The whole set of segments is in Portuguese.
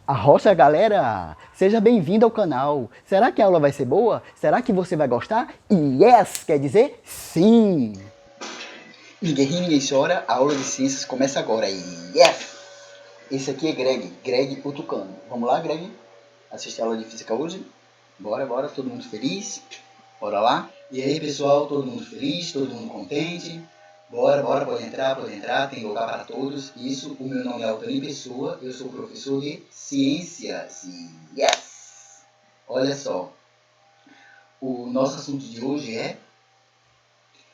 Arrocha, galera! Seja bem-vindo ao canal. Será que a aula vai ser boa? Será que você vai gostar? Yes! Quer dizer sim! Ninguém ri, ninguém chora, a aula de ciências começa agora. Yes! Esse aqui é Greg o Tucano. Vamos lá, Greg? Assistir a aula de física hoje? Bora, todo mundo feliz? Bora lá? E aí, pessoal, todo mundo feliz? Todo mundo contente? Bora, pode entrar, tem lugar para todos. Isso, o meu nome é Altani Pessoa, eu sou professor de ciências. Yes! Olha só, o nosso assunto de hoje é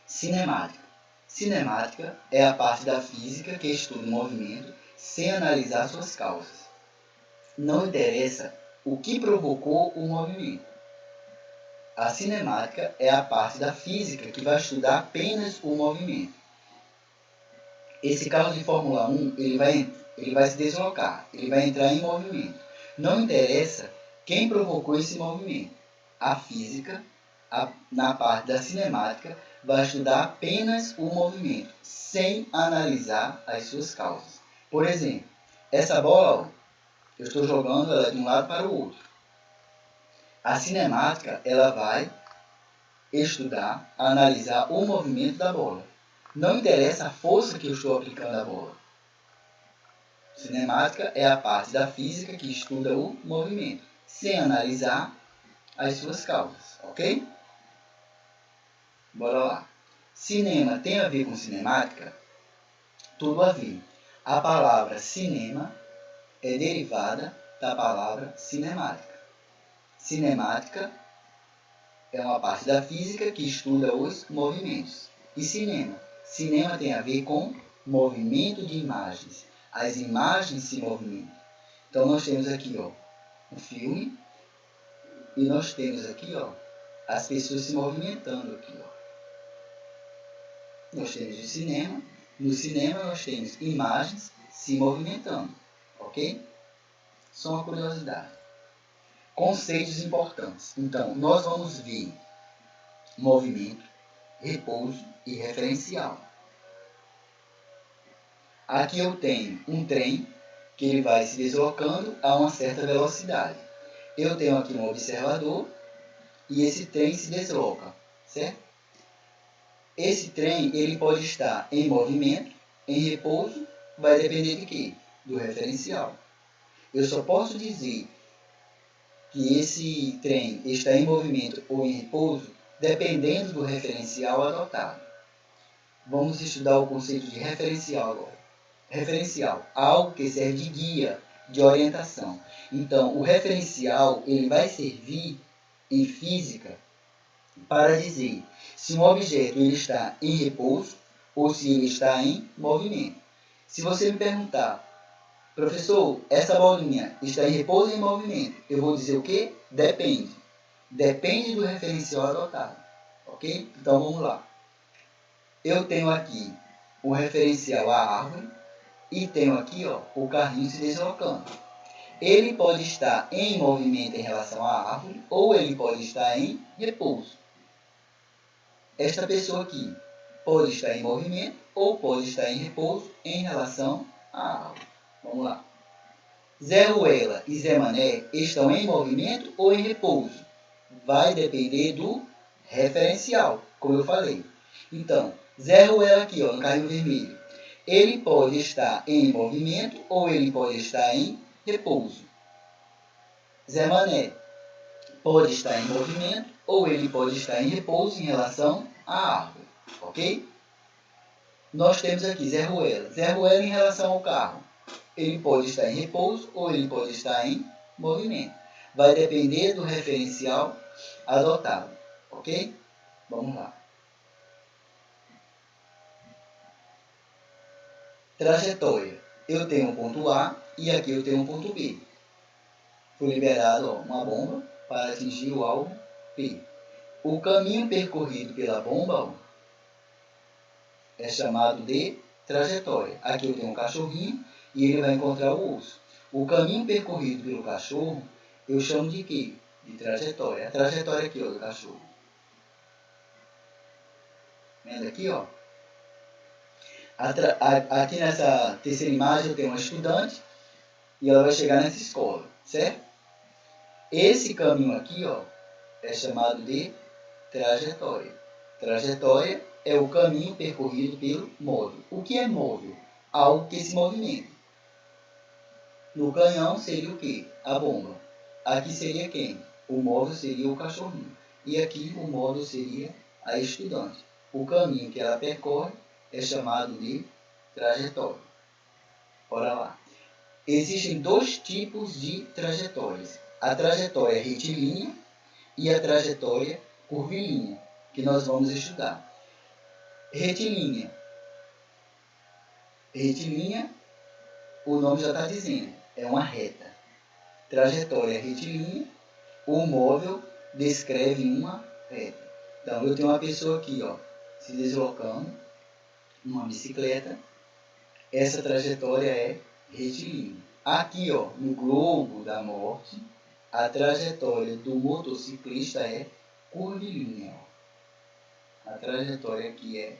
cinemática. Cinemática é a parte da física que estuda o movimento sem analisar suas causas. Não interessa o que provocou o movimento. A cinemática é a parte da física que vai estudar apenas o movimento. Esse carro de Fórmula 1 ele vai se deslocar, ele vai entrar em movimento. Não interessa quem provocou esse movimento. A física, na parte da cinemática, vai estudar apenas o movimento, sem analisar as suas causas. Por exemplo, essa bola, eu estou jogando ela de um lado para o outro. A cinemática, ela vai estudar, analisar o movimento da bola. Não interessa a força que eu estou aplicando à bola. Cinemática é a parte da física que estuda o movimento, sem analisar as suas causas, ok? Bora lá. Cinema tem a ver com cinemática? Tudo a ver. A palavra cinema é derivada da palavra cinemática. Cinemática é uma parte da física que estuda os movimentos. E cinema? Cinema tem a ver com movimento de imagens. As imagens se movimentam. Então nós temos aqui, ó, um filme e nós temos aqui, ó, as pessoas se movimentando aqui, ó. Nós temos o cinema. No cinema nós temos imagens se movimentando, ok? Só uma curiosidade. Conceitos importantes. Então, nós vamos ver movimento, repouso e referencial. Aqui eu tenho um trem que ele vai se deslocando a uma certa velocidade. Eu tenho aqui um observador e esse trem se desloca, certo? Esse trem ele pode estar em movimento, em repouso, vai depender de quê? Do referencial. Eu só posso dizer que esse trem está em movimento ou em repouso dependendo do referencial adotado. Vamos estudar o conceito de referencial agora. Referencial, algo que serve de guia, de orientação. Então, o referencial ele vai servir em física para dizer se um objeto ele está em repouso ou se ele está em movimento. Se você me perguntar, professor, essa bolinha está em repouso ou em movimento? Eu vou dizer o quê? Depende. Depende do referencial adotado. Ok? Então vamos lá. Eu tenho aqui o referencial à árvore e tenho aqui, ó, o carrinho se deslocando. Ele pode estar em movimento em relação à árvore ou ele pode estar em repouso. Esta pessoa aqui pode estar em movimento ou pode estar em repouso em relação à árvore. Vamos lá. Zé Ruela e Zé Mané estão em movimento ou em repouso? Vai depender do referencial, como eu falei. Então, Zé Ruela aqui, ó, no carrinho vermelho, ele pode estar em movimento ou ele pode estar em repouso. Zé Mané pode estar em movimento ou ele pode estar em repouso em relação à árvore, ok? Nós temos aqui Zé Ruela. Zé Ruela em relação ao carro. Ele pode estar em repouso ou ele pode estar em movimento. Vai depender do referencial adotado, ok? Vamos lá. Trajetória. Eu tenho um ponto A e aqui eu tenho um ponto B. Foi liberado, ó, uma bomba para atingir o alvo P. O caminho percorrido pela bomba, ó, é chamado de trajetória. Aqui eu tenho um cachorrinho e ele vai encontrar o urso. O caminho percorrido pelo cachorro eu chamo de quê? De trajetória. A trajetória aqui, ó, do cachorro. Vendo aqui, ó. Aqui nessa terceira imagem eu tenho uma estudante e ela vai chegar nessa escola, certo? Esse caminho aqui, ó, é chamado de trajetória. Trajetória é o caminho percorrido pelo móvel. O que é móvel? Algo que se movimenta. No canhão seria o quê? A bomba. Aqui seria quem? O móvel seria o cachorrinho. E aqui o móvel seria a estudante. O caminho que ela percorre é chamado de trajetória. Bora lá. Existem dois tipos de trajetórias. A trajetória retilínea e a trajetória curvilínea, que nós vamos estudar. Retilínea. Retilínea, o nome já está dizendo, é uma reta. Trajetória retilínea, o móvel descreve uma reta. Então, eu tenho uma pessoa aqui, ó, se deslocando, uma bicicleta. Essa trajetória é retilínea. Aqui, ó, no globo da morte, a trajetória do motociclista é curvilínea. A trajetória aqui é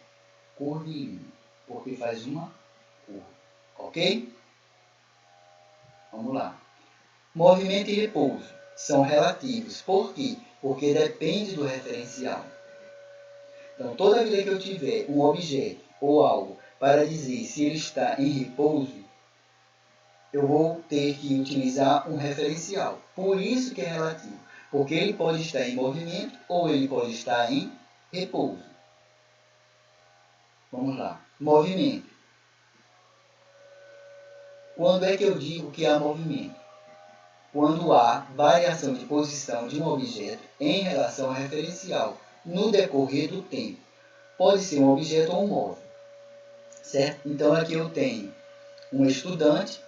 curvilínea, porque faz uma curva. Ok? Vamos lá. Movimento e repouso são relativos. Por quê? Porque depende do referencial. Então, toda vez que eu tiver um objeto ou algo para dizer se ele está em repouso, eu vou ter que utilizar um referencial. Por isso que é relativo. Porque ele pode estar em movimento ou ele pode estar em repouso. Vamos lá. Movimento. Quando é que eu digo que há movimento? Quando há variação de posição de um objeto em relação ao referencial no decorrer do tempo. Pode ser um objeto ou um móvel. Certo? Então aqui eu tenho um estudante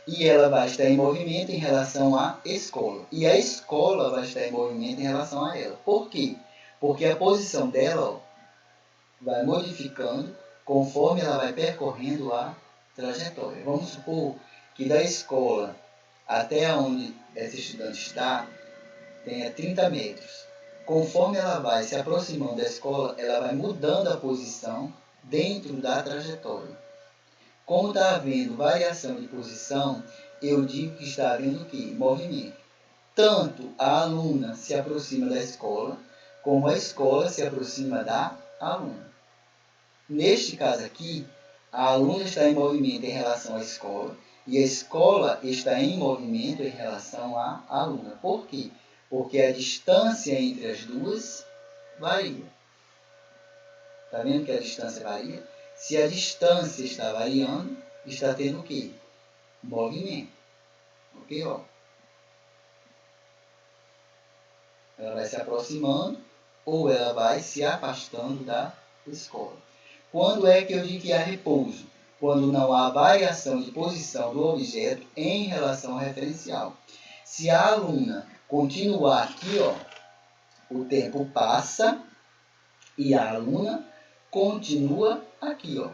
e ela vai estar em movimento em relação à escola. E a escola vai estar em movimento em relação a ela. Por quê? Porque a posição dela, ó, vai modificando conforme ela vai percorrendo a trajetória. Vamos supor que da escola até onde essa estudante está, tenha 30 metros. Conforme ela vai se aproximando da escola, ela vai mudando a posição dentro da trajetória. Como está havendo variação de posição, eu digo que está havendo o quê? Movimento. Tanto a aluna se aproxima da escola, como a escola se aproxima da aluna. Neste caso aqui, a aluna está em movimento em relação à escola e a escola está em movimento em relação à aluna. Por quê? Porque a distância entre as duas varia. Está vendo que a distância varia? Se a distância está variando, está tendo o quê? Movimento. Ok? Ó. Ela vai se aproximando ou ela vai se afastando da escola. Quando é que eu digo que há repouso? Quando não há variação de posição do objeto em relação ao referencial. Se a aluna continuar aqui, ó, o tempo passa e a aluna continua aqui, ó.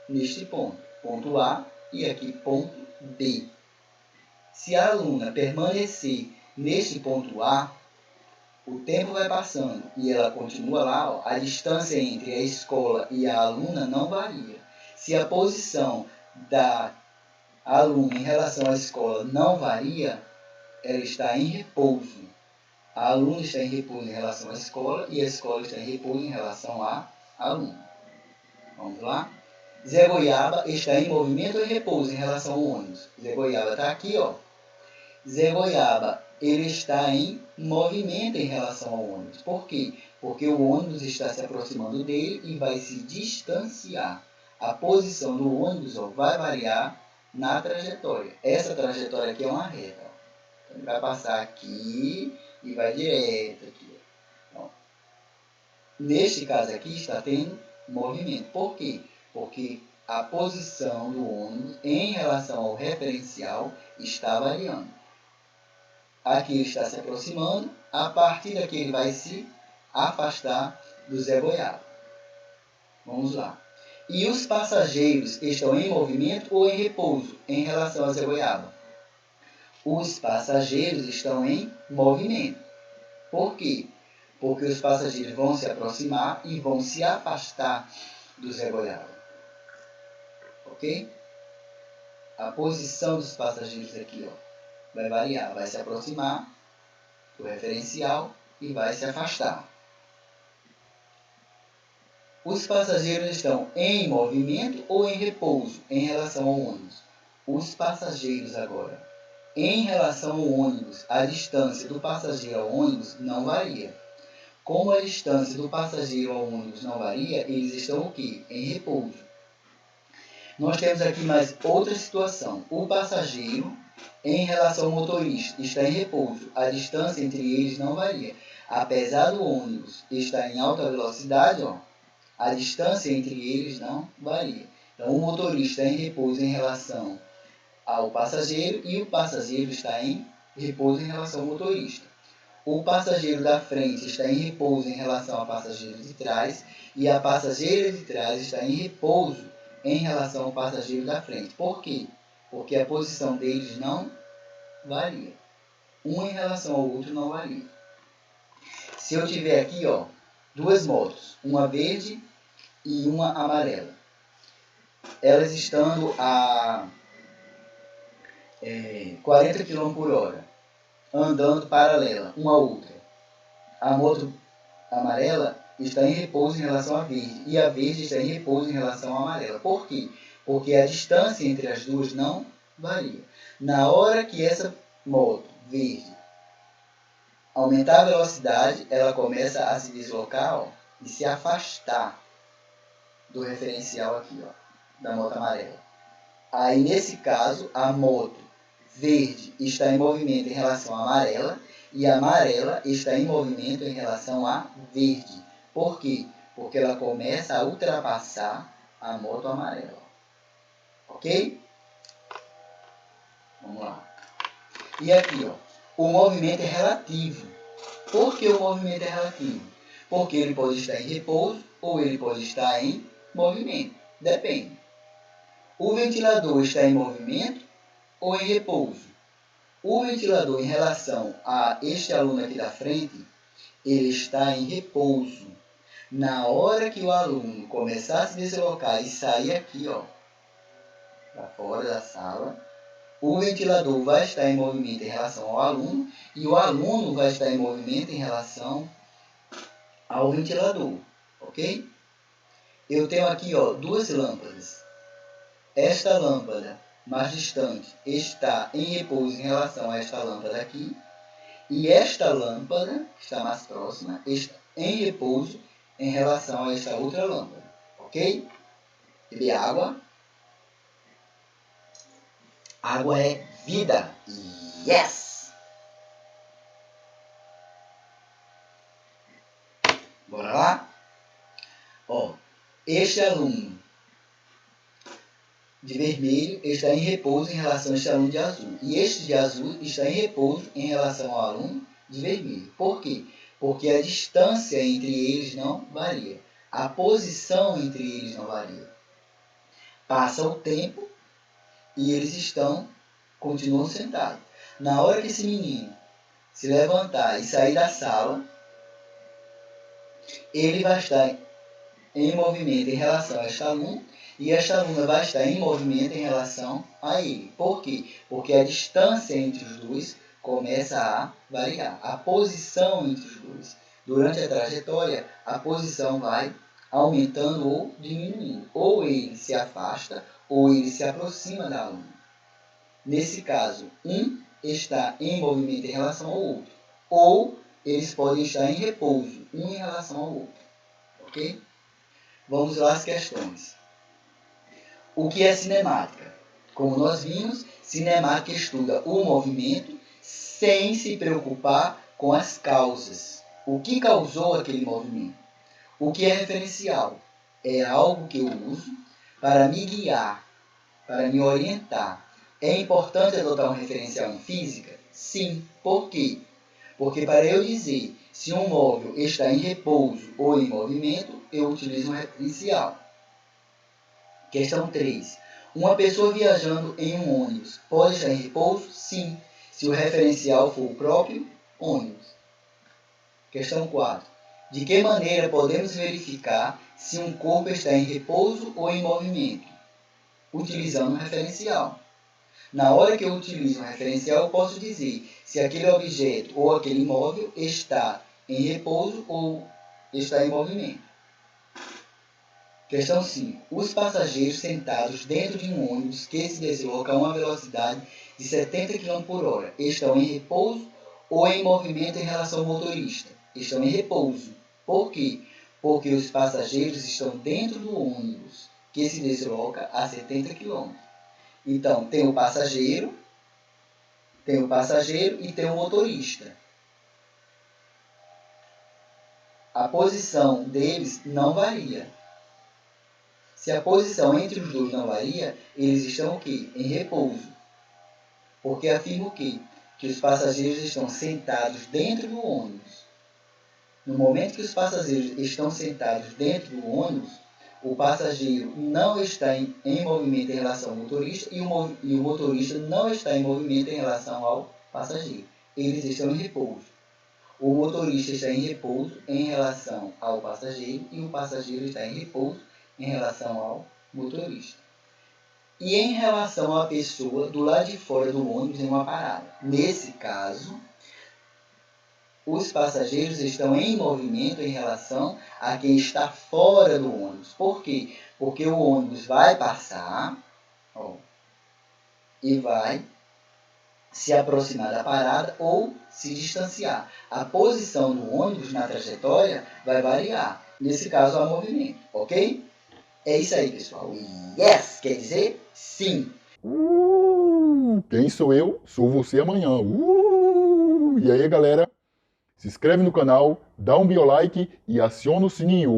Neste ponto. Ponto A e aqui ponto B. Se a aluna permanecer neste ponto A, o tempo vai passando e ela continua lá, ó, a distância entre a escola e a aluna não varia. Se a posição da aluna em relação à escola não varia, ela está em repouso. A aluna está em repouso em relação à escola e a escola está em repouso em relação à aluna. Vamos lá? Zé Goiaba está em movimento ou em repouso em relação ao ônibus? Zé Goiaba está aqui, ó. Zé Goiaba, ele está em movimento em relação ao ônibus. Por quê? Porque o ônibus está se aproximando dele e vai se distanciar. A posição do ônibus, ó, vai variar na trajetória. Essa trajetória aqui é uma reta. Ó. Então, ele vai passar aqui e vai direto aqui. Ó. Neste caso aqui está tendo movimento. Por quê? Porque a posição do ônibus em relação ao referencial está variando. Aqui ele está se aproximando, a partir daqui ele vai se afastar do Zé Goiaba. Vamos lá. E os passageiros estão em movimento ou em repouso em relação ao Zé Goiaba? Os passageiros estão em movimento. Por quê? Porque os passageiros vão se aproximar e vão se afastar do Zé Goiaba. Ok? a posição dos passageiros aqui, ó, vai variar, vai se aproximar do referencial e vai se afastar. Os passageiros estão em movimento ou em repouso em relação ao ônibus? Os passageiros agora. Em relação ao ônibus, a distância do passageiro ao ônibus não varia. Como a distância do passageiro ao ônibus não varia, eles estão o quê? Em repouso. Nós temos aqui mais outra situação. O passageiro, em relação ao motorista, está em repouso. A distância entre eles não varia. Apesar do ônibus estar em alta velocidade, ó, a distância entre eles não varia. Então, o motorista está em repouso em relação ao passageiro e o passageiro está em repouso em relação ao motorista. O passageiro da frente está em repouso em relação ao passageiro de trás e a passageira de trás está em repouso em relação ao passageiro da frente. Por quê? Porque a posição deles não varia. Um em relação ao outro não varia. Se eu tiver aqui, ó, duas motos, uma verde e uma amarela, elas estando a 40 km por hora, andando paralela uma à outra. A moto amarela está em repouso em relação à verde e a verde está em repouso em relação à amarela. Por quê? Porque a distância entre as duas não varia. Na hora que essa moto verde aumentar a velocidade, ela começa a se deslocar, ó, e se afastar do referencial aqui, ó, da moto amarela. Aí, nesse caso, a moto verde está em movimento em relação à amarela e a amarela está em movimento em relação à verde. Por quê? Porque ela começa a ultrapassar a moto amarela. Ok? Vamos lá. E aqui, ó, o movimento é relativo. Por que o movimento é relativo? Porque ele pode estar em repouso ou ele pode estar em movimento. Depende. O ventilador está em movimento ou em repouso? O ventilador, em relação a este aluno aqui da frente, ele está em repouso. Na hora que o aluno começar a se deslocar e sair aqui, ó, para fora da sala, o ventilador vai estar em movimento em relação ao aluno e o aluno vai estar em movimento em relação ao ventilador, ok? Eu tenho aqui, ó, duas lâmpadas. Esta lâmpada mais distante está em repouso em relação a esta lâmpada aqui. E esta lâmpada, que está mais próxima, está em repouso em relação a esta outra lâmpada. Ok? Beber água. Água é vida. Yes! Bora lá? Ó, este aluno de vermelho está em repouso em relação a este aluno de azul. E este de azul está em repouso em relação ao aluno de vermelho. Por quê? Porque a distância entre eles não varia. A posição entre eles não varia. Passa o tempo e eles continuam sentados. Na hora que esse menino se levantar e sair da sala, ele vai estar em movimento em relação a este aluno e esta aluna vai estar em movimento em relação a ele. Por quê? Porque a distância entre os dois começa a variar. A posição entre os dois. Durante a trajetória, a posição vai aumentando ou diminuindo. Ou ele se afasta, ou ele se aproxima da aluna. Nesse caso, um está em movimento em relação ao outro. Ou eles podem estar em repouso, um em relação ao outro. Ok? Vamos lá às questões. O que é cinemática? Como nós vimos, cinemática estuda o movimento sem se preocupar com as causas. O que causou aquele movimento? O que é referencial? É algo que eu uso para me guiar, para me orientar. É importante adotar um referencial em física? Sim. Por quê? Porque para eu dizer se um móvel está em repouso ou em movimento, eu utilizo um referencial. Questão 3. Uma pessoa viajando em um ônibus pode estar em repouso? Sim, se o referencial for o próprio ônibus. Questão 4. De que maneira podemos verificar se um corpo está em repouso ou em movimento? Utilizando um referencial. Na hora que eu utilizo um referencial, eu posso dizer se aquele objeto ou aquele imóvel está em repouso ou está em movimento. Questão 5. Os passageiros sentados dentro de um ônibus que se desloca a uma velocidade de 70 km por hora estão em repouso ou em movimento em relação ao motorista? Estão em repouso. Por quê? Porque os passageiros estão dentro do ônibus que se desloca a 70 km. Então, tem o passageiro e tem o motorista. A posição deles não varia. Se a posição entre os dois não varia, eles estão o quê? Em repouso. Porque afirma o quê? Que os passageiros estão sentados dentro do ônibus. No momento que os passageiros estão sentados dentro do ônibus, o passageiro não está em movimento em relação ao motorista e o motorista não está em movimento em relação ao passageiro. Eles estão em repouso. O motorista está em repouso em relação ao passageiro e o passageiro está em repouso em relação ao motorista. E em relação à pessoa do lado de fora do ônibus em uma parada. Nesse caso, os passageiros estão em movimento em relação a quem está fora do ônibus. Por quê? Porque o ônibus vai passar e vai se aproximar da parada ou se distanciar. A posição do ônibus na trajetória vai variar. Nesse caso, há movimento, ok? É isso aí, pessoal. Yes quer dizer sim. Quem sou eu? Sou você amanhã. E aí, galera? Se inscreve no canal, dá um biolike e aciona o sininho.